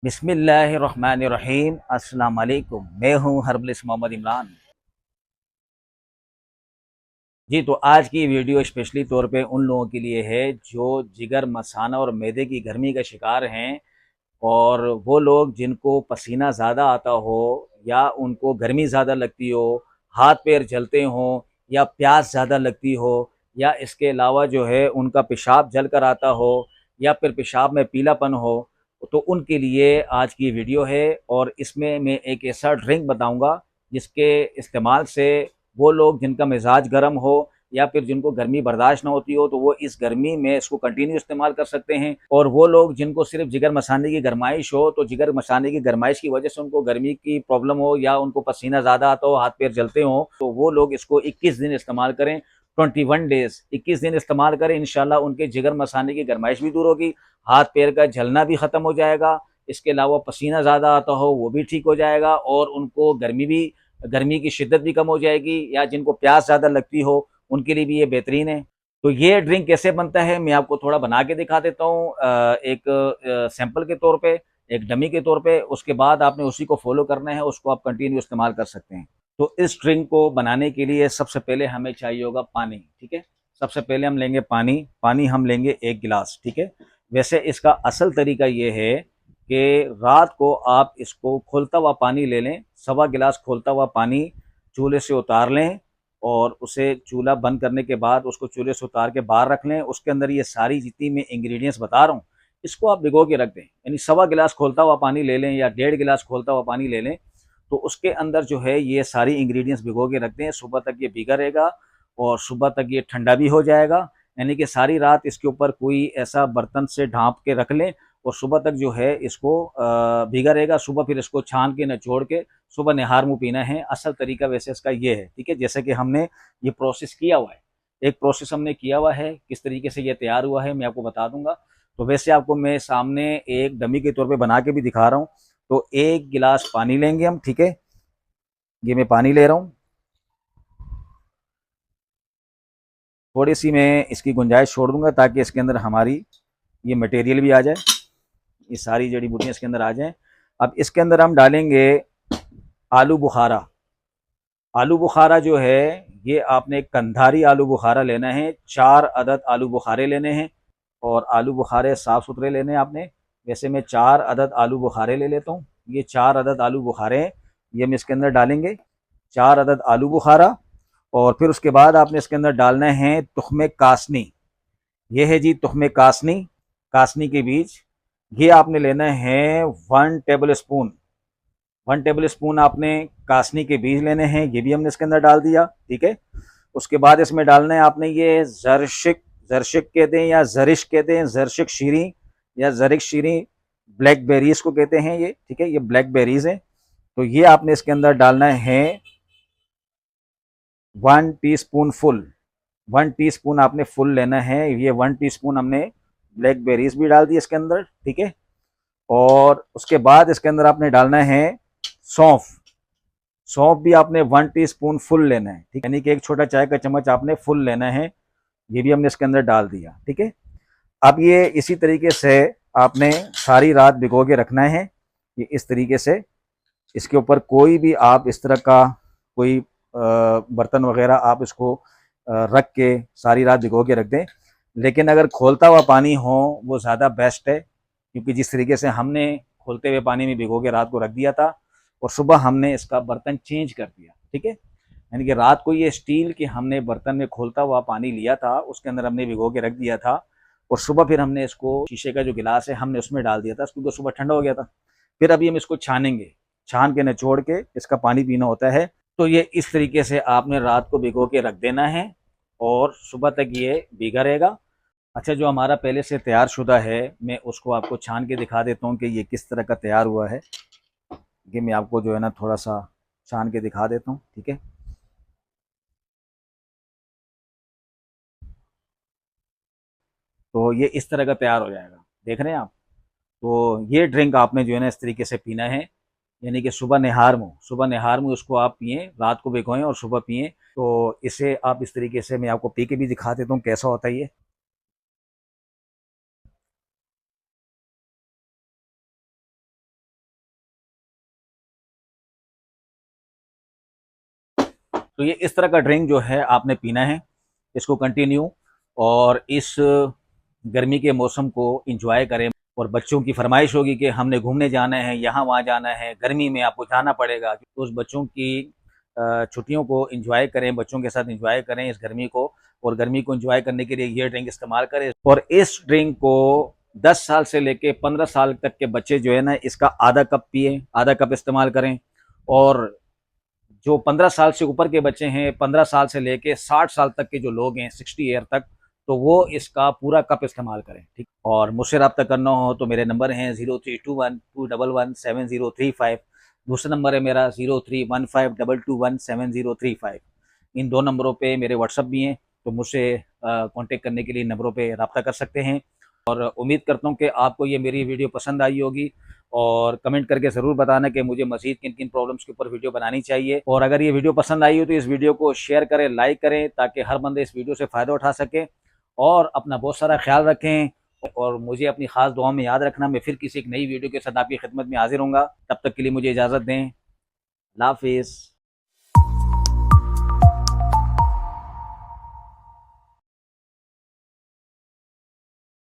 बिस्मिल्लाहिर्रहमानिर्रहीम। अस्सलाम वालेकुम। मैं हूँ हर्बलिस्ट मोहम्मद इमरान। जी, तो आज की वीडियो स्पेशली तौर पे उन लोगों के लिए है जो जिगर मसाना और मैदे की गर्मी का शिकार हैं, और वो लोग जिनको पसीना ज़्यादा आता हो या उनको गर्मी ज़्यादा लगती हो, हाथ पैर जलते हों या प्यास ज़्यादा लगती हो, या इसके अलावा जो है उनका पेशाब जल कर आता हो या फिर पेशाब में पीलापन हो, तो उनके लिए आज की वीडियो है। और इसमें मैं एक ऐसा ड्रिंक बताऊंगा जिसके इस्तेमाल से वो लोग जिनका मिजाज गर्म हो या फिर जिनको गर्मी बर्दाश्त ना होती हो, तो वो इस गर्मी में इसको कंटिन्यू इस्तेमाल कर सकते हैं। और वो लोग जिनको सिर्फ जिगर मसाने की गरमाइश हो, तो जिगर मसाने की गरमाइश की वजह से उनको गर्मी की प्रॉब्लम हो या उनको पसीना ज़्यादा आता हो, हाथ पैर जलते हो, तो वो लोग इसको 21 दिन इस्तेमाल करें। 21 डेज, 21 दिन इस्तेमाल करें, इंशाल्लाह उनके जिगर मसाने की गरमाइश भी दूर होगी, हाथ पैर का जलना भी ख़त्म हो जाएगा। इसके अलावा पसीना ज़्यादा आता हो वो भी ठीक हो जाएगा, और उनको गर्मी की शिद्दत भी कम हो जाएगी, या जिनको प्यास ज़्यादा लगती हो उनके लिए भी ये बेहतरीन है। तो ये ड्रिंक कैसे बनता है मैं आपको थोड़ा बना के दिखा देता हूँ, एक सैंपल के तौर पे, एक डमी के तौर पे। उसके बाद आपने उसी को फॉलो करना है, उसको आप कंटिन्यू इस्तेमाल कर सकते हैं। तो इस ड्रिंक को बनाने के लिए सबसे पहले हमें चाहिए होगा पानी। ठीक है, सबसे पहले हम लेंगे पानी। पानी हम लेंगे 1 गिलास। ठीक है, वैसे इसका असल तरीका ये है कि रात को आप इसको खोलता हुआ पानी ले लें, 1.25 गिलास खोलता हुआ पानी चूल्हे से उतार लें, और उसे चूल्हा बंद करने के बाद उसको चूल्हे से उतार के बाहर रख लें। उसके अंदर ये सारी जितनी मैं इंग्रेडिएंट्स बता रहा हूँ, इसको आप भिगो के रख दें। यानी 1.25 गिलास खोलता हुआ पानी ले लें या 1.5 गिलास खोलता हुआ पानी ले लें, तो उसके अंदर जो है ये सारी इंग्रेडिएंट्स भिगो के रख दें। सुबह तक ये भीगा रहेगा और सुबह तक ये ठंडा भी हो जाएगा। यानी कि सारी रात इसके ऊपर कोई ऐसा बर्तन से ढाँप के रख लें, और सुबह तक जो है इसको भीगा रहेगा। सुबह फिर इसको छान के निचोड़ के सुबह निहार मुँह पीना है। असल तरीका वैसे इसका ये है। ठीक है, जैसे कि हमने ये प्रोसेस किया हुआ है, एक प्रोसेस हमने किया हुआ है, किस तरीके से ये तैयार हुआ है मैं आपको बता दूंगा। तो वैसे आपको मैं सामने एक डमी के तौर पे बना के भी दिखा रहा हूँ। तो 1 गिलास पानी लेंगे हम। ठीक है, ये मैं पानी ले रहा हूँ। थोड़ी सी मैं इसकी गुंजाइश छोड़ दूंगा ताकि इसके अंदर हमारी ये मटेरियल भी आ जाए, ये सारी जड़ी बूटियाँ इसके अंदर आ जाएं। अब इसके अंदर हम डालेंगे आलू बुखारा। आलू बुखारा जो है, ये आपने कंधारी आलू बुखारा लेना है, 4 अदद आलू बुखारे लेने हैं, और आलू बुखारे साफ़ सुथरे लेने हैं आपने। वैसे मैं 4 अदद आलू बुखारे ले लेता हूँ। ये 4 अदद आलू बुखारे हैं, ये हम इसके अंदर डालेंगे, 4 अदद आलू बुखारा। और फिर उसके बाद आपने इसके अंदर डालना है तुख्मे कासनी। ये है जी तुख्मे कासनी, कासनी के बीज। ये आपने लेना है 1 टेबल स्पून। 1 टेबल स्पून आपने कासनी के बीज लेने हैं, ये भी हमने इसके अंदर डाल दिया। ठीक है, उसके बाद इसमें डालना है आपने ये जरशिक, जरशिक कहते हैं या जरिश कहते हैं, जरशिक शीरी या जरिक शीरी, ब्लैक बेरीज को कहते हैं ये। ठीक है, ये ब्लैक बेरीज है। तो ये आपने इसके अंदर डालना है 1 टीस्पून फुल। 1 टीस्पून आपने फुल लेना है। ये 1 टीस्पून हमने ब्लैक बेरीज भी डाल दी इसके अंदर। ठीक है, और उसके बाद इसके अंदर आपने डालना है सौंफ। सौंफ भी आपने 1 टीस्पून फुल लेना है। ठीक है, यानी कि एक छोटा चाय का चम्मच आपने फुल लेना है, ये भी हमने इसके अंदर डाल दिया। ठीक है, अब ये इसी तरीके से आपने सारी रात भिगो के रखना है। ये इस तरीके से इसके ऊपर कोई भी आप इस तरह का कोई बर्तन वगैरह आप इसको रख के सारी रात भिगो के रख दें। लेकिन अगर खोलता हुआ पानी हो वो ज़्यादा बेस्ट है, क्योंकि जिस तरीके से हमने खोलते हुए पानी में भिगो के रात को रख दिया था, और सुबह हमने इसका बर्तन चेंज कर दिया। ठीक है, यानी कि रात को ये स्टील के हमने बर्तन में खोलता हुआ पानी लिया था, उसके अंदर हमने भिगो के रख दिया था, और सुबह फिर हमने इसको शीशे का जो गिलास है हमने उसमें डाल दिया था, क्योंकि सुबह ठंडा हो गया था। फिर अभी हम इसको छानेंगे, छान के निचोड़ के इसका पानी पीना होता है। तो ये इस तरीके से आपने रात को भिगो के रख देना है, और सुबह तक ये भीगा रहेगा। अच्छा, जो हमारा पहले से तैयार शुदा है, मैं उसको आपको छान के दिखा देता हूँ कि ये किस तरह का तैयार हुआ है। ये मैं आपको जो है ना थोड़ा सा छान के दिखा देता हूँ। ठीक है, तो ये इस तरह का तैयार हो जाएगा, देख रहे हैं आप। तो ये ड्रिंक आपने जो है ना इस तरीके से पीना है, यानी कि सुबह निहार मुँह, सुबह निहार मुँह उसको आप पिएँ, रात को भिगोएं और सुबह पिएँ। तो इसे आप इस तरीके से, मैं आपको पी के भी दिखा देता हूँ कैसा होता है ये। तो ये इस तरह का ड्रिंक जो है आपने पीना है, इसको कंटिन्यू, और इस गर्मी के मौसम को इंजॉय करें। और बच्चों की फरमाइश होगी कि हमने घूमने जाना है, यहाँ वहाँ जाना है, गर्मी में आपको जाना पड़ेगा, तो उस बच्चों की छुट्टियों को इंजॉय करें, बच्चों के साथ इंजॉय करें इस गर्मी को। और गर्मी को इंजॉय करने के लिए ये ड्रिंक इस्तेमाल करें। और इस ड्रिंक को 10 साल से लेके 15 साल तक के बच्चे जो है ना, इसका आधा कप पिए, आधा कप इस्तेमाल करें। और जो 15 साल से ऊपर के बच्चे हैं, 15 साल से लेके 60 साल तक के जो लोग हैं, 60 ईयर तक, तो वो इसका पूरा कप इस्तेमाल करें, ठीक। और मुझसे रब्ता करना हो तो मेरे नंबर हैं 0321 211 7035। दूसरा नंबर है मेरा 0315221705। इन दो नंबरों पे मेरे व्हाट्सअप भी हैं, तो मुझसे कांटेक्ट करने के लिए नंबरों पे रब्ता कर सकते हैं। और उम्मीद करता हूँ कि आपको ये मेरी वीडियो पसंद आई होगी, और कमेंट करके ज़रूर बताना कि मुझे मज़ीद किन किन प्रॉब्लम्स के ऊपर वीडियो बनानी चाहिए। और अगर ये वीडियो पसंद आई हो तो इस वीडियो को शेयर करें, लाइक करें, ताकि हर बंदे इस वीडियो से फ़ायदा उठा सके। और अपना बहुत सारा ख्याल रखें, और मुझे अपनी ख़ास दुआ में याद रखना। मैं फिर किसी एक नई वीडियो के साथ आपकी खिदमत में हाजिर हूँगा। तब तक के लिए मुझे इजाज़त दें। अल्लाह हाफ़िज़।